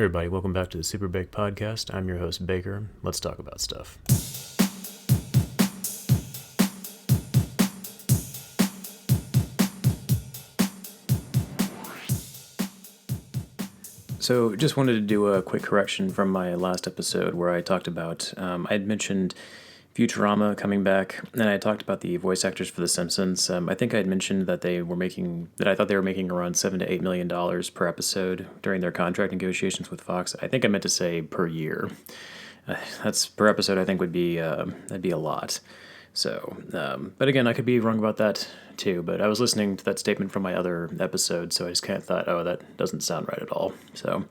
Hey everybody, welcome back to the SuperBake podcast. I'm your host, Baker. Let's talk about stuff. So, just wanted to do a quick correction from my last episode where I talked about, I had mentioned Futurama coming back, and I talked about the voice actors for The Simpsons. I think I had mentioned that I thought they were making around $7 to $8 million per episode during their contract negotiations with Fox. I think I meant to say per year. That's per episode. I think would be that'd be a lot. So, but again, I could be wrong about that too. But I was listening to that statement from my other episode, so I just kind of thought, oh, that doesn't sound right at all. So,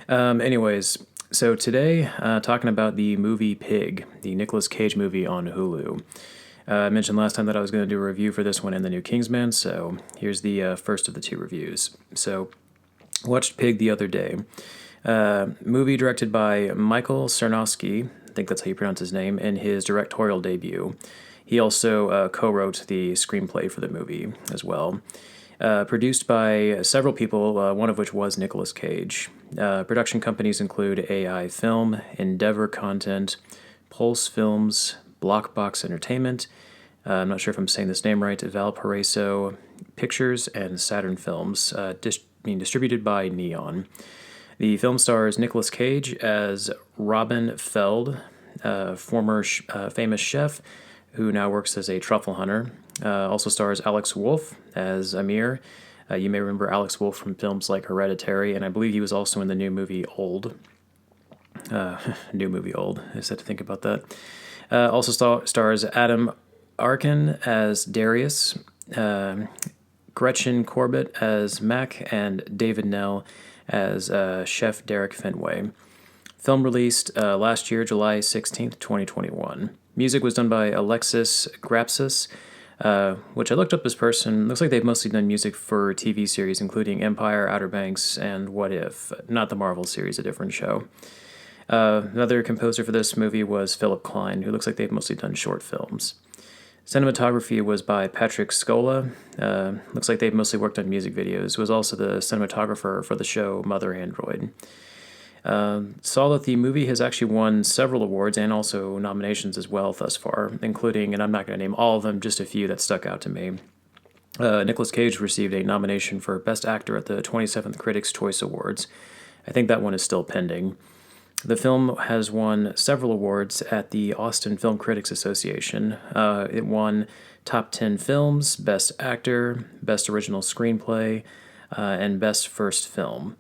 anyways. So today, talking about the movie Pig, the Nicolas Cage movie on Hulu. I mentioned last time that I was going to do a review for this one and the new Kingsman, so here's the first of the two reviews. So, watched Pig the other day. Movie directed by Michael Sarnowski, I think that's how you pronounce his name, in his directorial debut. He also co-wrote the screenplay for the movie as well. Produced by several people, one of which was Nicolas Cage. Production companies include AI Film, Endeavor Content, Pulse Films, Blockbox Entertainment, I'm not sure if I'm saying this name right, Valparaiso Pictures, and Saturn Films, being distributed by Neon. The film stars Nicolas Cage as Robin Feld, former famous chef who now works as a truffle hunter. Also stars Alex Wolff as Amir. You may remember Alex Wolff from films like Hereditary, and I believe he was also in the new movie Old. New movie Old. I just had to think about that. Also stars Adam Arkin as Darius, Gretchen Corbett as Mac, and David Nell as Chef Derek Fenway. Film released last year, July 16th, 2021. Music was done by Alexis Grapsis, which I looked up this person. Looks like they've mostly done music for TV series, including Empire, Outer Banks, and What If. Not the Marvel series, a different show. Another composer for this movie was Philip Klein, who looks like they've mostly done short films. Cinematography was by Patrick Scola. Looks like they've mostly worked on music videos. Was also the cinematographer for the show Mother Android. Saw that the movie has actually won several awards and also nominations as well thus far, including, and I'm not going to name all of them, just a few that stuck out to me. Nicolas Cage received a nomination for Best Actor at the 27th Critics' Choice Awards. I think that one is still pending. The film has won several awards at the Austin Film Critics Association. It won Top 10 Films, Best Actor, Best Original Screenplay, and Best First Film.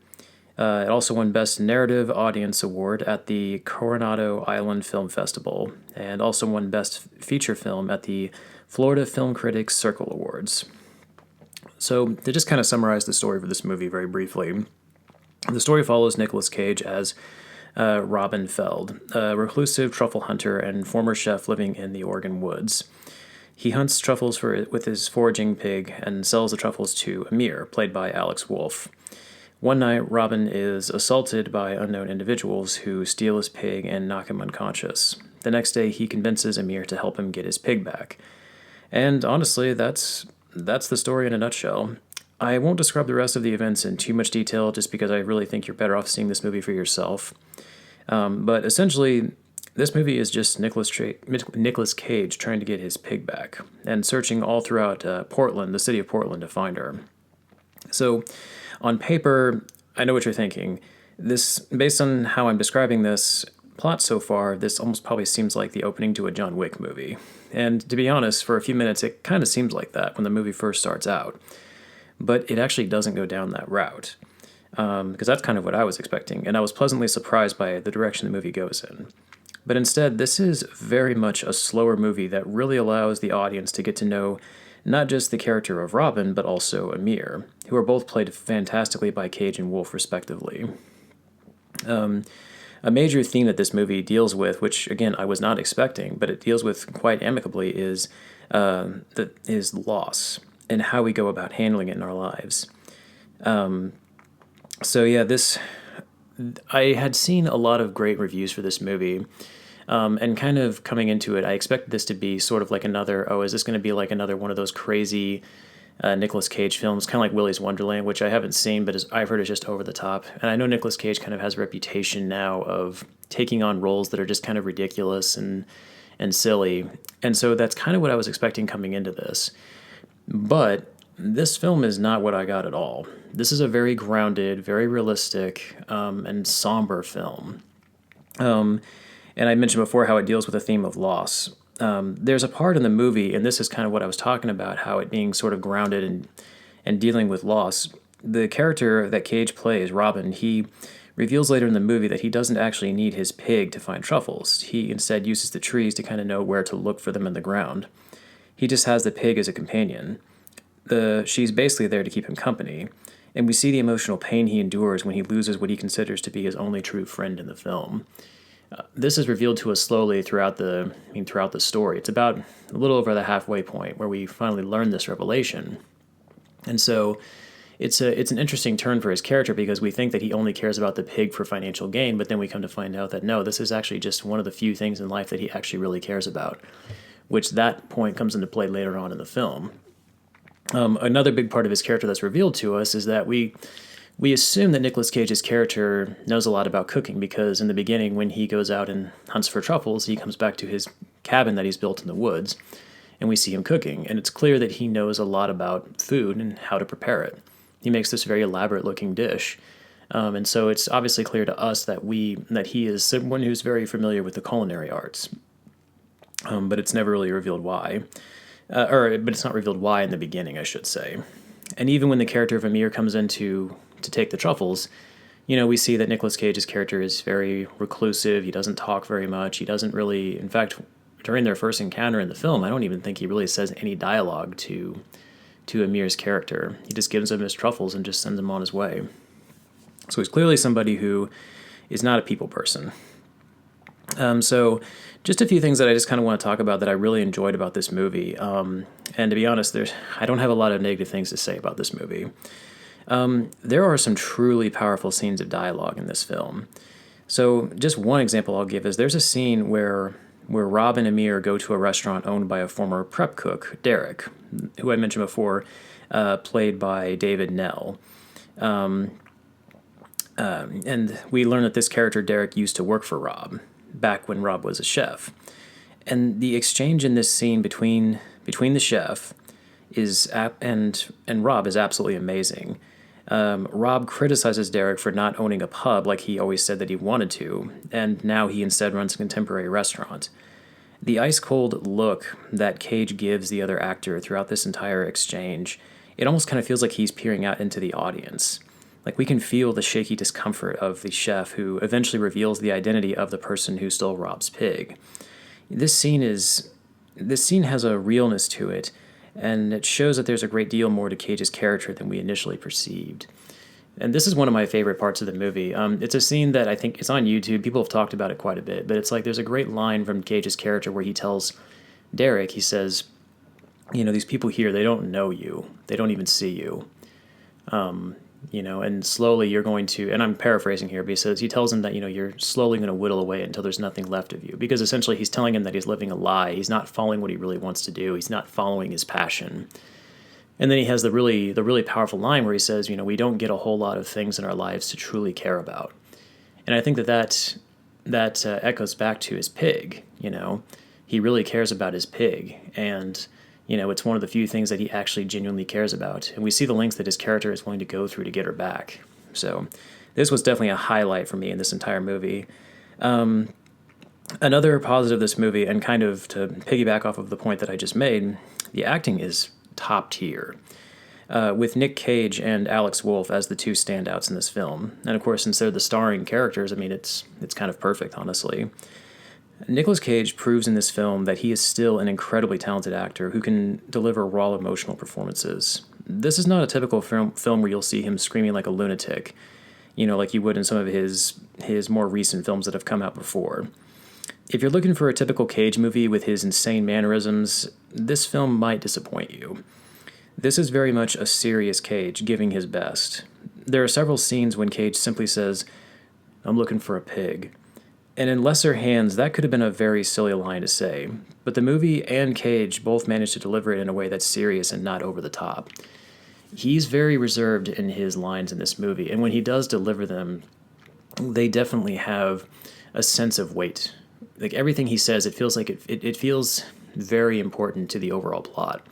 It also won Best Narrative Audience Award at the Coronado Island Film Festival, and also won Best Feature Film at the Florida Film Critics Circle Awards. So, to just kind of summarize the story for this movie very briefly, the story follows Nicolas Cage as Robin Feld, a reclusive truffle hunter and former chef living in the Oregon woods. He hunts truffles with his foraging pig and sells the truffles to Amir, played by Alex Wolff. One night, Robin is assaulted by unknown individuals who steal his pig and knock him unconscious. The next day, he convinces Amir to help him get his pig back. And honestly, that's the story in a nutshell. I won't describe the rest of the events in too much detail just because I really think you're better off seeing this movie for yourself. But essentially, this movie is just Nicolas Cage trying to get his pig back and searching all throughout Portland, the city of Portland, to find her. So, on paper, I know what you're thinking. Based on how I'm describing this plot so far, this almost probably seems like the opening to a John Wick movie. And to be honest, for a few minutes, it kind of seems like that when the movie first starts out. But it actually doesn't go down that route. Because that's kind of what I was expecting, and I was pleasantly surprised by the direction the movie goes in. But instead, this is very much a slower movie that really allows the audience to get to know not just the character of Robin, but also Amir, who are both played fantastically by Cage and Wolff, respectively. A major theme that this movie deals with, which, again, I was not expecting, but it deals with quite amicably, is loss and how we go about handling it in our lives. So yeah, I had seen a lot of great reviews for this movie, and kind of coming into it, I expected this to be sort of like is this going to be like another one of those crazy Nicolas Cage films, kind of like Willy's Wonderland, which I haven't seen, but I've heard is just over the top. And I know Nicolas Cage kind of has a reputation now of taking on roles that are just kind of ridiculous and silly. And so that's kind of what I was expecting coming into this. But this film is not what I got at all. This is a very grounded, very realistic, and somber film. And I mentioned before how it deals with the theme of loss. There's a part in the movie, and this is kind of what I was talking about, how it being sort of grounded and dealing with loss. The character that Cage plays, Robin, he reveals later in the movie that he doesn't actually need his pig to find truffles. He instead uses the trees to kind of know where to look for them in the ground. He just has the pig as a companion. She's basically there to keep him company, and we see the emotional pain he endures when he loses what he considers to be his only true friend in the film. This is revealed to us slowly throughout the story. It's about a little over the halfway point where we finally learn this revelation, and so it's an interesting turn for his character because we think that he only cares about the pig for financial gain, but then we come to find out that no, this is actually just one of the few things in life that he actually really cares about, which that point comes into play later on in the film. Another big part of his character that's revealed to us is that we assume that Nicolas Cage's character knows a lot about cooking because in the beginning, when he goes out and hunts for truffles, he comes back to his cabin that he's built in the woods, and we see him cooking. And it's clear that he knows a lot about food and how to prepare it. He makes this very elaborate-looking dish. And so it's obviously clear to us that he is someone who's very familiar with the culinary arts. But it's never really revealed why. But it's not revealed why in the beginning, I should say. And even when the character of Amir comes in to take the truffles, we see that Nicolas Cage's character is very reclusive. He doesn't talk very much. He doesn't really, in fact, during their first encounter in the film, I don't even think he really says any dialogue to Amir's character. He just gives him his truffles and just sends him on his way. So he's clearly somebody who is not a people person. So just a few things that I just kind of want to talk about that I really enjoyed about this movie. And to be honest, I don't have a lot of negative things to say about this movie. There are some truly powerful scenes of dialogue in this film. So just one example I'll give is there's a scene where Rob and Amir go to a restaurant owned by a former prep cook, Derek, who I mentioned before, played by David Nell. And we learn that this character, Derek, used to work for Rob, back when Rob was a chef. And the exchange in this scene between the chef and Rob is absolutely amazing. Rob criticizes Derek for not owning a pub like he always said that he wanted to, and now he instead runs a contemporary restaurant. The ice-cold look that Cage gives the other actor throughout this entire exchange, it almost kind of feels like he's peering out into the audience. Like we can feel the shaky discomfort of the chef who eventually reveals the identity of the person who stole Rob's pig. This scene has a realness to it, and it shows that there's a great deal more to Cage's character than we initially perceived. And this is one of my favorite parts of the movie. It's a scene that I think it's on YouTube. People have talked about it quite a bit, but it's like there's a great line from Cage's character where he tells Derek, he says, these people here, they don't know you. They don't even see you. And slowly you're going to, and I'm paraphrasing here, but he tells him that, you're slowly going to whittle away until there's nothing left of you. Because essentially he's telling him that he's living a lie. He's not following what he really wants to do. He's not following his passion. And then he has the really powerful line where he says, we don't get a whole lot of things in our lives to truly care about. And I think that echoes back to his pig. He really cares about his pig. And it's one of the few things that he actually genuinely cares about. And we see the lengths that his character is willing to go through to get her back. So this was definitely a highlight for me in this entire movie. Another positive of this movie, and kind of to piggyback off of the point that I just made, the acting is top tier. With Nick Cage and Alex Wolff as the two standouts in this film. And of course, since they're the starring characters, it's kind of perfect, honestly. Nicolas Cage proves in this film that he is still an incredibly talented actor who can deliver raw emotional performances. This is not a typical film where you'll see him screaming like a lunatic, like you would in some of his more recent films that have come out before. If you're looking for a typical Cage movie with his insane mannerisms, this film might disappoint you. This is very much a serious Cage giving his best. There are several scenes when Cage simply says, "I'm looking for a pig." And in lesser hands, that could have been a very silly line to say, but the movie and Cage both managed to deliver it in a way that's serious and not over the top. he's very reserved in his lines in this movie, and when he does deliver them, they definitely have a sense of weight. Like everything he says, it feels like it feels very important to the overall plot.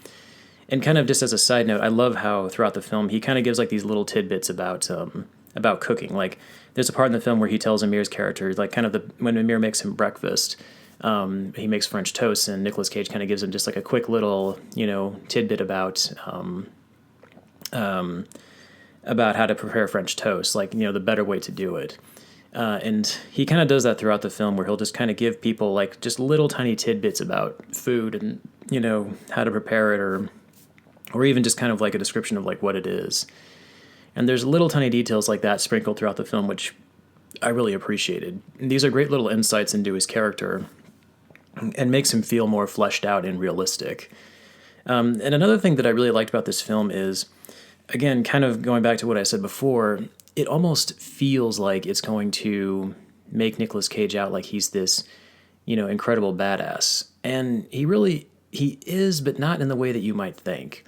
And kind of just as a side note, I love how throughout the film he kind of gives like these little tidbits about cooking. Like there's a part in the film where he tells Amir's character, like kind of when Amir makes him breakfast, he makes French toast, and Nicolas Cage kind of gives him just like a quick little tidbit about how to prepare French toast, like the better way to do it. And he kind of does that throughout the film, where he'll just kind of give people like just little tiny tidbits about food and how to prepare it, or even just kind of like a description of like what it is. And there's little tiny details like that sprinkled throughout the film, which I really appreciated. And these are great little insights into his character and makes him feel more fleshed out and realistic. And another thing that I really liked about this film is, again, kind of going back to what I said before, it almost feels like it's going to make Nicolas Cage out like he's this, incredible badass. And he is, but not in the way that you might think.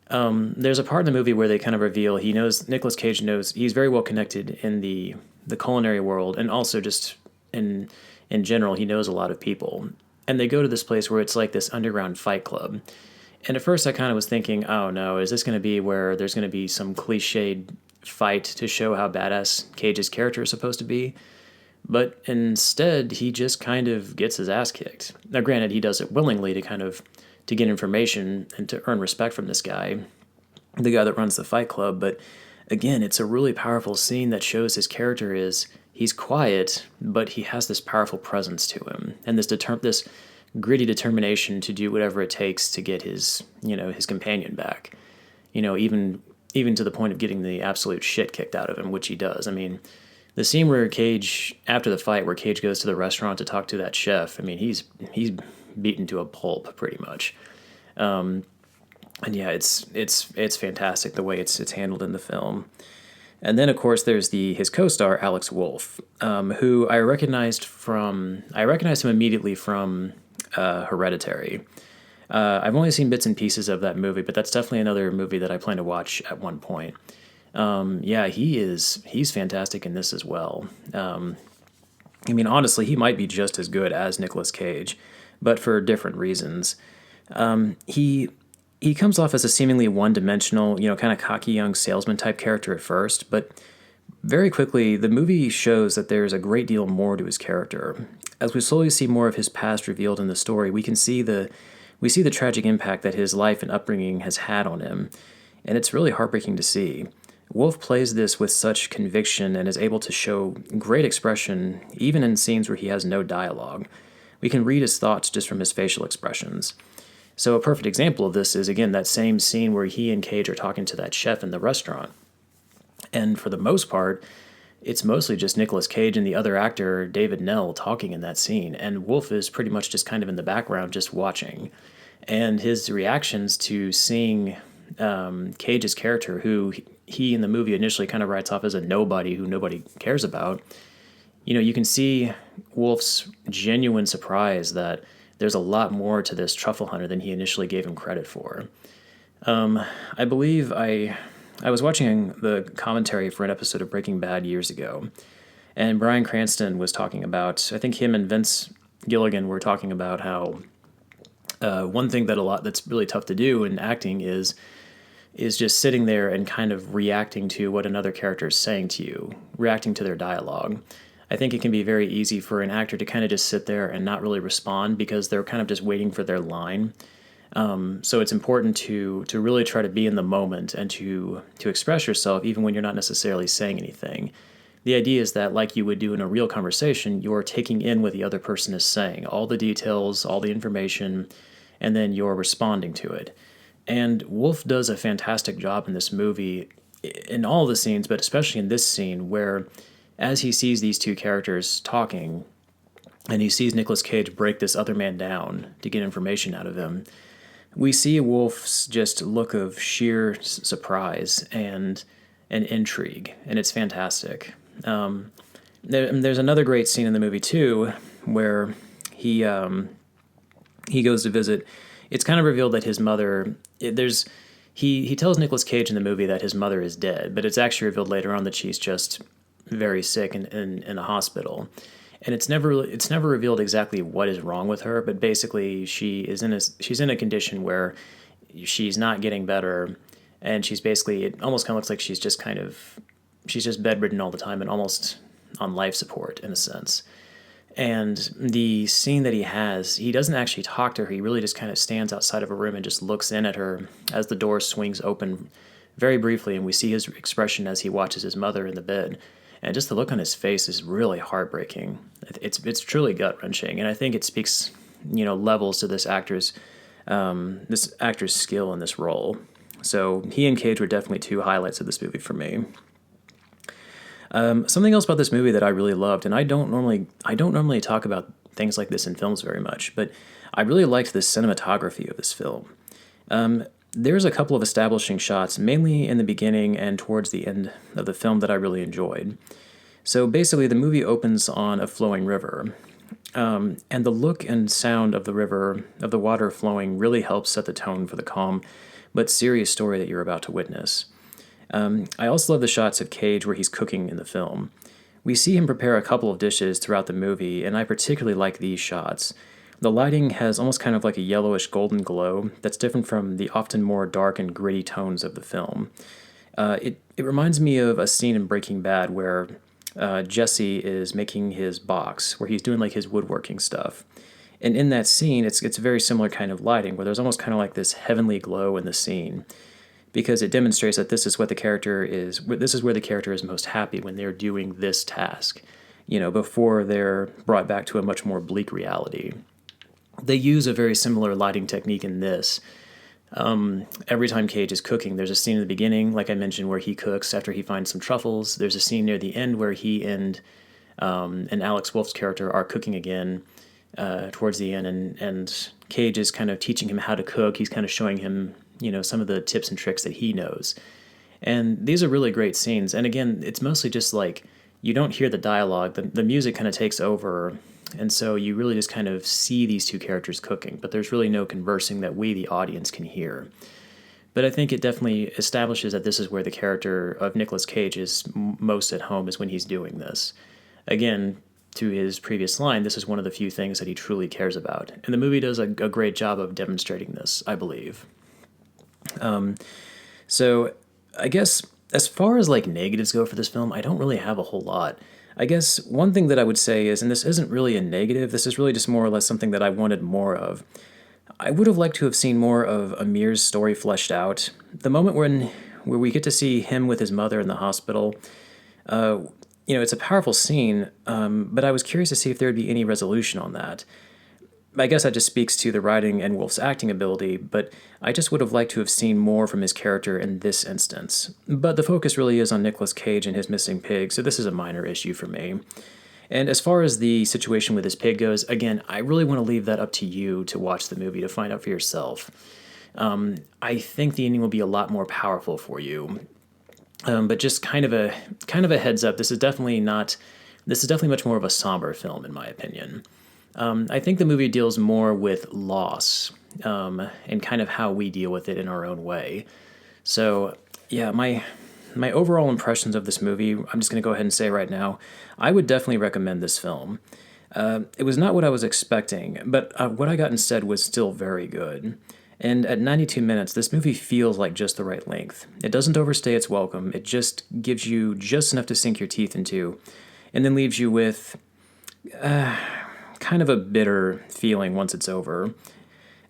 There's a part in the movie where they kind of reveal Nicolas Cage knows, he's very well connected in the culinary world, and also just in general, he knows a lot of people. And they go to this place where it's like this underground fight club. And at first I kind of was thinking, oh no, is this going to be where there's going to be some cliched fight to show how badass Cage's character is supposed to be? But instead, he just kind of gets his ass kicked. Now granted, he does it willingly to get information and to earn respect from this guy, the guy that runs the fight club. But again, it's a really powerful scene that shows his character he's quiet, but he has this powerful presence to him, and this gritty determination to do whatever it takes to get his companion back. Even to the point of getting the absolute shit kicked out of him, which he does. I mean, the scene where after the fight, where Cage goes to the restaurant to talk to that chef, I mean, he's beaten to a pulp pretty much. And yeah, it's fantastic the way it's handled in the film. And then, of course, there's his co-star, Alex Wolff, who I recognized him immediately from Hereditary. I've only seen bits and pieces of that movie, but that's definitely another movie that I plan to watch at one point. Yeah, he's fantastic in this as well. I mean, honestly, he might be just as good as Nicolas Cage, but for different reasons. He comes off as a seemingly one-dimensional, kind of cocky young salesman type character at first, but very quickly the movie shows that there's a great deal more to his character. As we slowly see more of his past revealed in the story, we see the tragic impact that his life and upbringing has had on him, and it's really heartbreaking to see. Wolff plays this with such conviction and is able to show great expression even in scenes where he has no dialogue. We can read his thoughts just from his facial expressions. So a perfect example of this is, again, that same scene where he and Cage are talking to that chef in the restaurant. And for the most part, it's mostly just Nicolas Cage and the other actor, David Nell, talking in that scene. And Wolff is pretty much just kind of in the background just watching. And his reactions to seeing Cage's character, who he in the movie initially kind of writes off as a nobody who nobody cares about, you can see Wolff's genuine surprise that there's a lot more to this truffle hunter than he initially gave him credit for. I believe I was watching the commentary for an episode of Breaking Bad years ago, and Bryan Cranston was talking about, I think him and Vince Gilligan were talking about how one thing that's really tough to do in acting is just sitting there and kind of reacting to what another character is saying to you, reacting to their dialogue. I think it can be very easy for an actor to kind of just sit there and not really respond because they're kind of just waiting for their line. So it's important to really try to be in the moment and to express yourself even when you're not necessarily saying anything. The idea is that, like you would do in a real conversation, you're taking in what the other person is saying, all the details, all the information, and then you're responding to it. And Wolff does a fantastic job in this movie, in all the scenes, but especially in this scene, where as he sees these two characters talking, and he sees Nicolas Cage break this other man down to get information out of him, we see Wolff's just look of sheer surprise and intrigue, and it's fantastic. There's another great scene in the movie, too, where he goes to visit. It's kind of revealed that his mother, he tells Nicolas Cage in the movie that his mother is dead, but it's actually revealed later on that she's just very sick in a hospital. And it's never revealed exactly what is wrong with her, but basically she's in a condition where she's not getting better, and she's basically, it almost kind of looks like she's just bedridden all the time and almost on life support in a sense. And the scene that he has, he doesn't actually talk to her. He really just kind of stands outside of a room and just looks in at her as the door swings open very briefly, and we see his expression as he watches his mother in the bed. And just the look on his face is really heartbreaking. It's truly gut wrenching, and I think it speaks, levels to this actor's skill in this role. So he and Cage were definitely two highlights of this movie for me. Something else about this movie that I really loved, and I don't normally talk about things like this in films very much, but I really liked the cinematography of this film. There's a couple of establishing shots, mainly in the beginning and towards the end of the film, that I really enjoyed. So basically, the movie opens on a flowing river, and the look and sound of the water flowing, really helps set the tone for the calm but serious story that you're about to witness. I also love the shots of Cage where he's cooking in the film. We see him prepare a couple of dishes throughout the movie, and I particularly like these shots. The lighting has almost kind of like a yellowish golden glow that's different from the often more dark and gritty tones of the film. It reminds me of a scene in Breaking Bad where Jesse is making his box, where he's doing like his woodworking stuff. And in that scene, it's a very similar kind of lighting, where there's almost kind of like this heavenly glow in the scene, because it demonstrates that this is where the character is most happy, when they're doing this task, before they're brought back to a much more bleak reality. They use a very similar lighting technique in this. Every time Cage is cooking, there's a scene in the beginning, like I mentioned, where he cooks after he finds some truffles. There's a scene near the end where he and Alex Wolff's character are cooking again towards the end, and Cage is kind of teaching him how to cook. He's kind of showing him, some of the tips and tricks that he knows. And these are really great scenes. And again, it's mostly just like, you don't hear the dialogue. The music kind of takes over, and so you really just kind of see these two characters cooking, but there's really no conversing that we, the audience, can hear. But I think it definitely establishes that this is where the character of Nicolas Cage is most at home, is when he's doing this. Again, to his previous line, this is one of the few things that he truly cares about. And the movie does a great job of demonstrating this, I believe. So I guess as far as like negatives go for this film, I don't really have a whole lot. I guess one thing that I would say is, and this isn't really a negative, this is really just more or less something that I wanted more of. I would have liked to have seen more of Amir's story fleshed out. The moment where we get to see him with his mother in the hospital, it's a powerful scene, but I was curious to see if there would be any resolution on that. I guess that just speaks to the writing and Wolff's acting ability, but I just would have liked to have seen more from his character in this instance. But the focus really is on Nicolas Cage and his missing pig, so this is a minor issue for me. And as far as the situation with his pig goes, again, I really want to leave that up to you to watch the movie, to find out for yourself. I think the ending will be a lot more powerful for you. But just kind of a heads up, this is definitely much more of a somber film, in my opinion. I think the movie deals more with loss, and kind of how we deal with it in our own way. So, yeah, my overall impressions of this movie, I'm just going to go ahead and say right now, I would definitely recommend this film. It was not what I was expecting, but what I got instead was still very good. And at 92 minutes, this movie feels like just the right length. It doesn't overstay its welcome. It just gives you just enough to sink your teeth into, and then leaves you with kind of a bitter feeling once it's over.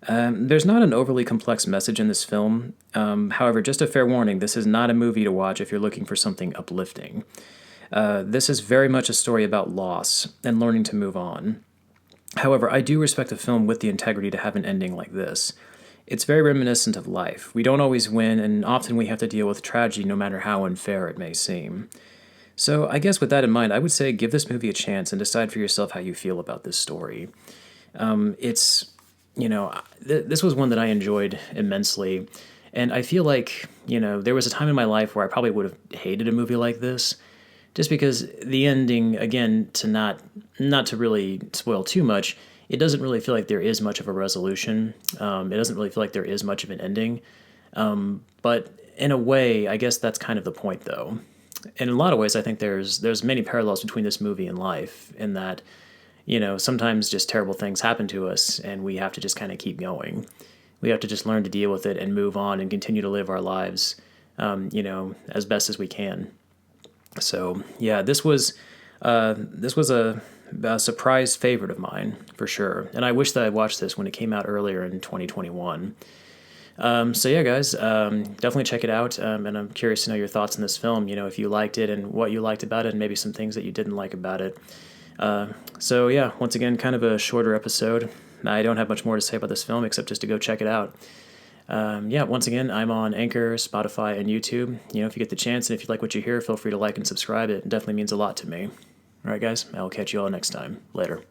There's not an overly complex message in this film. However, just a fair warning, this is not a movie to watch if you're looking for something uplifting. This is very much a story about loss and learning to move on. However, I do respect a film with the integrity to have an ending like this. It's very reminiscent of life. We don't always win, and often we have to deal with tragedy no matter how unfair it may seem. So I guess with that in mind, I would say give this movie a chance and decide for yourself how you feel about this story. This was one that I enjoyed immensely, and I feel like, there was a time in my life where I probably would have hated a movie like this, just because the ending, again, to not to really spoil too much, it doesn't really feel like there is much of a resolution. It doesn't really feel like there is much of an ending. But in a way, I guess that's kind of the point, though. In a lot of ways, I think there's many parallels between this movie and life, in that, sometimes just terrible things happen to us, and we have to just kind of keep going. We have to just learn to deal with it and move on and continue to live our lives, as best as we can. So yeah, this was a surprise favorite of mine for sure, and I wish that I watched this when it came out earlier in 2021. So yeah, guys, definitely check it out, and I'm curious to know your thoughts on this film. If you liked it and what you liked about it, and maybe some things that you didn't like about it. So yeah, once again, kind of a shorter episode. I don't have much more to say about this film except just to go check it out. Yeah, once again, I'm on Anchor, Spotify, and YouTube. If you get the chance and if you like what you hear, feel free to like and subscribe. It definitely means a lot to me. All right, guys, I'll catch you all next time. Later.